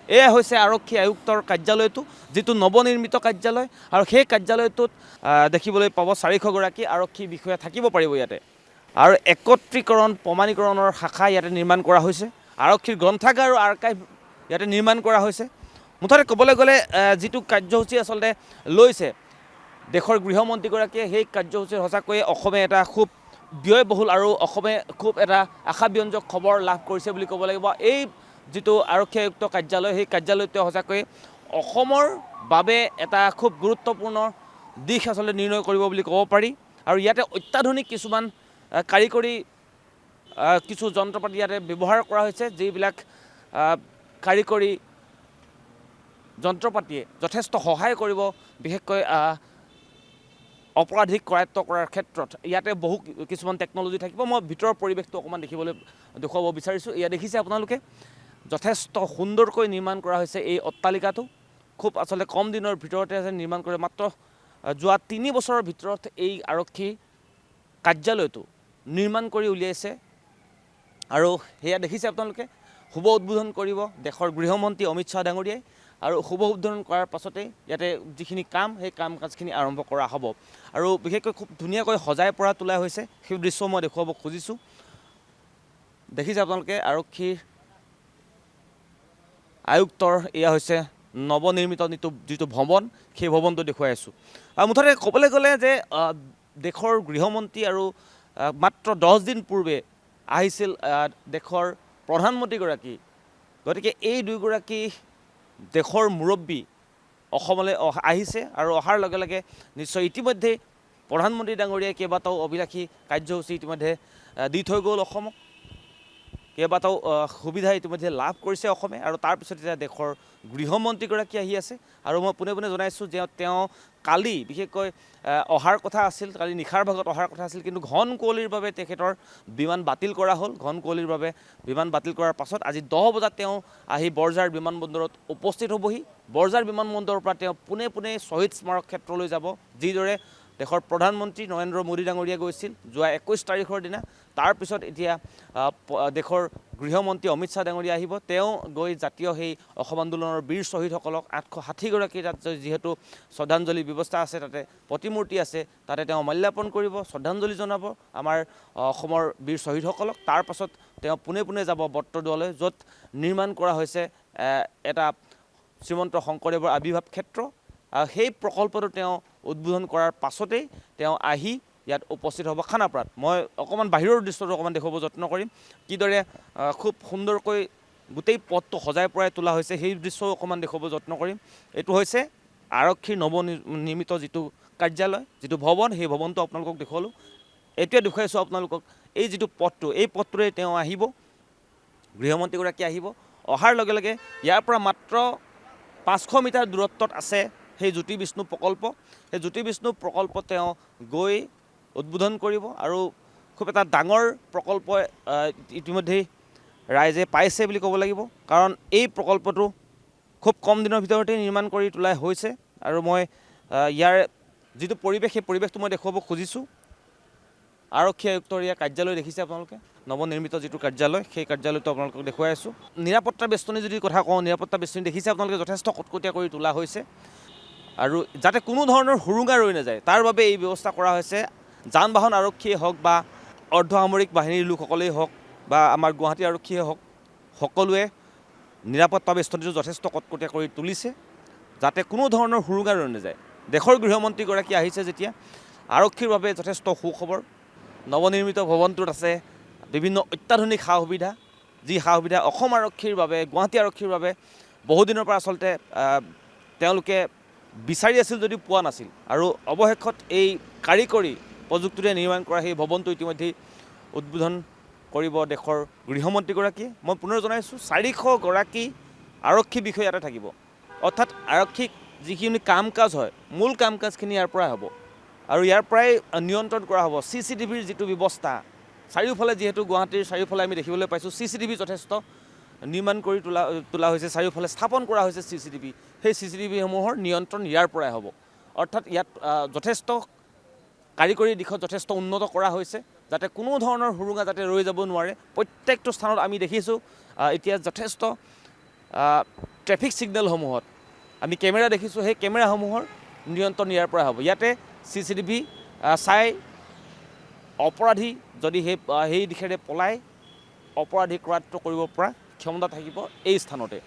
এয়া হৈছে আৰক্ষী আয়ুক্তৰ কাৰ্যালয়টো, যিটো নৱনিৰ্মিত কাৰ্যালয়, আৰু সেই কাৰ্যালয়টোত দেখিবলৈ পাব 400গৰাকী আৰক্ষী বিষয়া থাকিব পাৰিব ইয়াতে। আৰু একত্ৰীকৰণ প্ৰমাণীকৰণৰ শাখা ইয়াতে নিৰ্মাণ কৰা হৈছে, আৰক্ষীৰ গ্ৰন্থাগাৰ আৰু আৰ্কাইভ ইয়াতে নিৰ্মাণ কৰা হৈছে। মুঠতে ক'বলৈ গ'লে যিটো কাৰ্যসূচী আচলতে লৈছে দেশৰ গৃহমন্ত্ৰীগৰাকীয়ে, সেই কাৰ্যসূচীৰ সঁচাকৈয়ে অসমে এটা খুব ব্যয়বহুল আৰু অসমে খুব এটা আশাব্যঞ্জক খবৰ লাভ কৰিছে বুলি ক'ব লাগিব। এই যিটো আৰক্ষী আয়ুক্ত কাৰ্যালয়, সেই কাৰ্যালয়টোৱে সঁচাকৈ অসমৰ বাবে এটা খুব গুৰুত্বপূৰ্ণ দিশ আচলতে নিৰ্ণয় কৰিব বুলি ক'ব পাৰি। আৰু ইয়াতে অত্যাধুনিক কিছুমান কাৰিকৰী কিছু যন্ত্ৰ পাতি ইয়াতে ব্যৱহাৰ কৰা হৈছে, যিবিলাক কাৰিকৰী যন্ত্ৰ পাতিয়ে যথেষ্ট সহায় কৰিব বিশেষকৈ অপৰাধীক কৰায়ত্ব কৰাৰ ক্ষেত্ৰত। ইয়াতে বহু কিছুমান টেকন'লজি থাকিব। মই ভিতৰৰ পৰিৱেশটো অকণমান দেখুৱাব বিচাৰিছোঁ। ইয়াত দেখিছে আপোনালোকে যথেষ্ট সুন্দৰকৈ নিৰ্মাণ কৰা হৈছে এই অট্টালিকাটো। খুব আচলতে কম দিনৰ ভিতৰতে নিৰ্মাণ কৰে, মাত্ৰ যোৱা 3 বছৰৰ ভিতৰত এই আৰক্ষী কাৰ্যালয়টো নিৰ্মাণ কৰি উলিয়াইছে। আৰু সেয়া দেখিছে আপোনালোকে, শুভ উদ্বোধন কৰিব দেশৰ গৃহমন্ত্ৰী অমিত শ্বাহ ডাঙৰীয়াই। আৰু শুভ উদ্বোধন কৰাৰ পাছতেই ইয়াতে যিখিনি কাম, সেই কাম কাজখিনি আৰম্ভ কৰা হ'ব। আৰু বিশেষকৈ খুব ধুনীয়াকৈ সজাই পৰা তোলা হৈছে, সেই দৃশ্য মই দেখুৱাব খুজিছোঁ। দেখিছে আপোনালোকে আৰক্ষীৰ আয়ুক্তৰ এয়া হৈছে নৱনিৰ্মিত যিটো ভৱন, সেই ভৱনটো দেখুৱাই আছোঁ। মুঠতে ক'বলৈ গ'লে যে দেশৰ গৃহমন্ত্ৰী আৰু মাত্ৰ 10 দিন পূৰ্বে আহিছিল দেশৰ প্ৰধানমন্ত্ৰীগৰাকী। গতিকে এই দুয়োগৰাকী দেশৰ মুৰব্বী অসমলৈ আহিছে, আৰু অহাৰ লগে লগে নিশ্চয় ইতিমধ্যেই প্ৰধানমন্ত্ৰী ডাঙৰীয়াই কেইবাটাও অভিলাষী কাৰ্যসূচী ইতিমধ্যে দি থৈ গ'ল অসমক। কেইবাটাও সুবিধা ইতিমধ্যে লাভ কৰিছে অসমে। আৰু তাৰপিছত এতিয়া দেশৰ গৃহমন্ত্ৰীগৰাকী আহি আছে। আৰু মই পোনে পোনে জনাইছোঁ যে তেওঁ কালি বিশেষকৈ অহাৰ কথা আছিল, কালি নিশাৰ ভাগত অহাৰ কথা আছিল, কিন্তু ঘন কুঁৱলীৰ বাবে তেখেতৰ বিমান বাতিল কৰা হ'ল। ঘন কুঁৱলীৰ বাবে বিমান বাতিল কৰাৰ পাছত আজি 10 বজাত তেওঁ আহি বৰঝাৰ বিমানবন্দৰত উপস্থিত হ'বহি। বৰঝাৰ বিমানবন্দৰৰ পৰা তেওঁ পোনে পোনে শ্বহীদ স্মাৰক ক্ষেত্ৰলৈ যাব, যিদৰে দেশৰ প্ৰধানমন্ত্ৰী নৰেন্দ্ৰ মোদী ডাঙৰীয়া গৈছিল যোৱা 21 তাৰিখৰ দিনা। তাৰপিছত এতিয়া দেশৰ গৃহমন্ত্ৰী অমিত শ্বাহ ডাঙৰীয়া আহিব। তেওঁ গৈ জাতীয় সেই অসম আন্দোলনৰ বীৰ শ্বহীদসকলক 860গৰাকী তাত যিহেতু শ্ৰদ্ধাঞ্জলি ব্যৱস্থা আছে, তাতে প্ৰতিমূৰ্তি আছে, তাতে তেওঁ মাল্যাৰ্পণ কৰিব, শ্ৰদ্ধাঞ্জলি জনাব আমাৰ অসমৰ বীৰ শ্বহীদসকলক। তাৰপাছত তেওঁ পোনে পোনে যাব বটদ্ৰৱালৈ, য'ত নিৰ্মাণ কৰা হৈছে এটা শ্ৰীমন্ত শংকৰদেৱৰ আৱিৰ্ভাৱ ক্ষেত্ৰ। সেই প্ৰকল্পটো তেওঁ উদ্বোধন কৰাৰ পাছতেই তেওঁ আহি ইয়াত উপস্থিত হ'ব খানাপাৰাত। মই অকণমান বাহিৰৰ দৃশ্যটো অকণমান দেখুৱাব যত্ন কৰিম, কিদৰে খুব সুন্দৰকৈ গোটেই পথটো সজাই পৰাই তোলা হৈছে, সেই দৃশ্যও অকণমান দেখুৱাব যত্ন কৰিম। এইটো হৈছে আৰক্ষীৰ নৱনিৰ্মিত যিটো কাৰ্যালয়, যিটো ভৱন, সেই ভৱনটো আপোনালোকক দেখুৱালোঁ। এইটোৱে দেখুৱাইছোঁ আপোনালোকক এই যিটো পথটো, এই পথটোৰে তেওঁ আহিব, গৃহমন্ত্ৰীগৰাকী আহিব। অহাৰ লগে লগে ইয়াৰ পৰা মাত্ৰ 500 মিটাৰ দূৰত্বত আছে সেই জ্যোতি বিষ্ণু প্ৰকল্প। সেই জ্যোতি বিষ্ণু প্ৰকল্প তেওঁ গৈ উদ্বোধন কৰিব। আৰু খুব এটা ডাঙৰ প্ৰকল্প ইতিমধ্যেই ৰাইজে পাইছে বুলি ক'ব লাগিব, কাৰণ এই প্ৰকল্পটো খুব কম দিনৰ ভিতৰতে নিৰ্মাণ কৰি তোলা হৈছে। আৰু মই ইয়াৰ যিটো পৰিৱেশ, সেই পৰিৱেশটো মই দেখুৱাব খুজিছোঁ। আৰক্ষী আয়ুক্তৰ ইয়াৰ কাৰ্যালয় দেখিছে আপোনালোকে, নৱনিৰ্মিত যিটো কাৰ্যালয়, সেই কাৰ্যালয়টো আপোনালোকক দেখুৱাই আছোঁ। নিৰাপত্তা বেষ্টনী যদি কথা কওঁ, নিৰাপত্তা বেষ্টনী দেখিছে আপোনালোকে যথেষ্ট কটকটীয়া কৰি তোলা হৈছে। আৰু যাতে কোনো ধৰণৰ সুৰুঙা ৰৈ নাযায়, তাৰ বাবে এই ব্যৱস্থা কৰা হৈছে। যান বাহন আৰক্ষীয়ে হওক বা অৰ্ধসামৰিক বাহিনীৰ লোকসকলেই হওক বা আমাৰ গুৱাহাটী আৰক্ষীয়ে হওক, সকলোৱে নিৰাপত্তা বেষ্টনীটো যথেষ্ট কটকটীয়া কৰি তুলিছে, যাতে কোনো ধৰণৰ সুৰুঙা ৰৈ নাযায়। দেশৰ গৃহমন্ত্ৰীগৰাকী আহিছে যেতিয়া, আৰক্ষীৰ বাবে যথেষ্ট সুখবৰ। নৱনিৰ্মিত ভৱনটোত আছে বিভিন্ন অত্যাধুনিক সা সুবিধা, যি সা সুবিধা অসম আৰক্ষীৰ বাবে, গুৱাহাটী আৰক্ষীৰ বাবে বহুদিনৰ পৰা আচলতে তেওঁলোকে বিচাৰি আছিল যদিও পোৱা নাছিল। আৰু অৱশেষত এই কাৰিকৰী প্ৰযুক্তিৰে নিৰ্মাণ কৰা সেই ভৱনটো ইতিমধ্যেই উদ্বোধন কৰিব দেশৰ গৃহমন্ত্ৰীগৰাকীয়ে। মই পুনৰ জনাইছোঁ 400গৰাকী আৰক্ষী বিষয়া ইয়াতে থাকিব, অৰ্থাৎ আৰক্ষীক যিখিনি কাম কাজ হয়, মূল কাম কাজখিনি ইয়াৰ পৰাই হ'ব। আৰু ইয়াৰ পৰাই নিয়ন্ত্ৰণ কৰা হ'ব। CCTVৰ যিটো ব্যৱস্থা, চাৰিওফালে যিহেতু গুৱাহাটীৰ চাৰিওফালে আমি দেখিবলৈ পাইছোঁ CCTV যথেষ্ট নিৰ্মাণ কৰি তোলা হৈছে, চাৰিওফালে স্থাপন কৰা হৈছে CCTV। সেই CCTVসমূহৰ নিয়ন্ত্ৰণ ইয়াৰ পৰাই হ'ব। অৰ্থাৎ ইয়াত যথেষ্ট কাৰিকৰী দিশত যথেষ্ট উন্নত কৰা হৈছে, যাতে কোনো ধৰণৰ সুৰুঙা যাতে ৰৈ যাব নোৱাৰে। প্ৰত্যেকটো স্থানত আমি দেখিছোঁ এতিয়া যথেষ্ট ট্ৰেফিক ছিগনেলসমূহত আমি কেমেৰা দেখিছোঁ, সেই কেমেৰাসমূহৰ নিয়ন্ত্ৰণ ইয়াৰ পৰা হ'ব। ইয়াতে CCTV চাই অপৰাধী যদি সেই দিশেৰে পলাই অপৰাধী কৰায়ত্ব কৰিব পৰা ক্ষমতা থাকিব এই স্থানতে।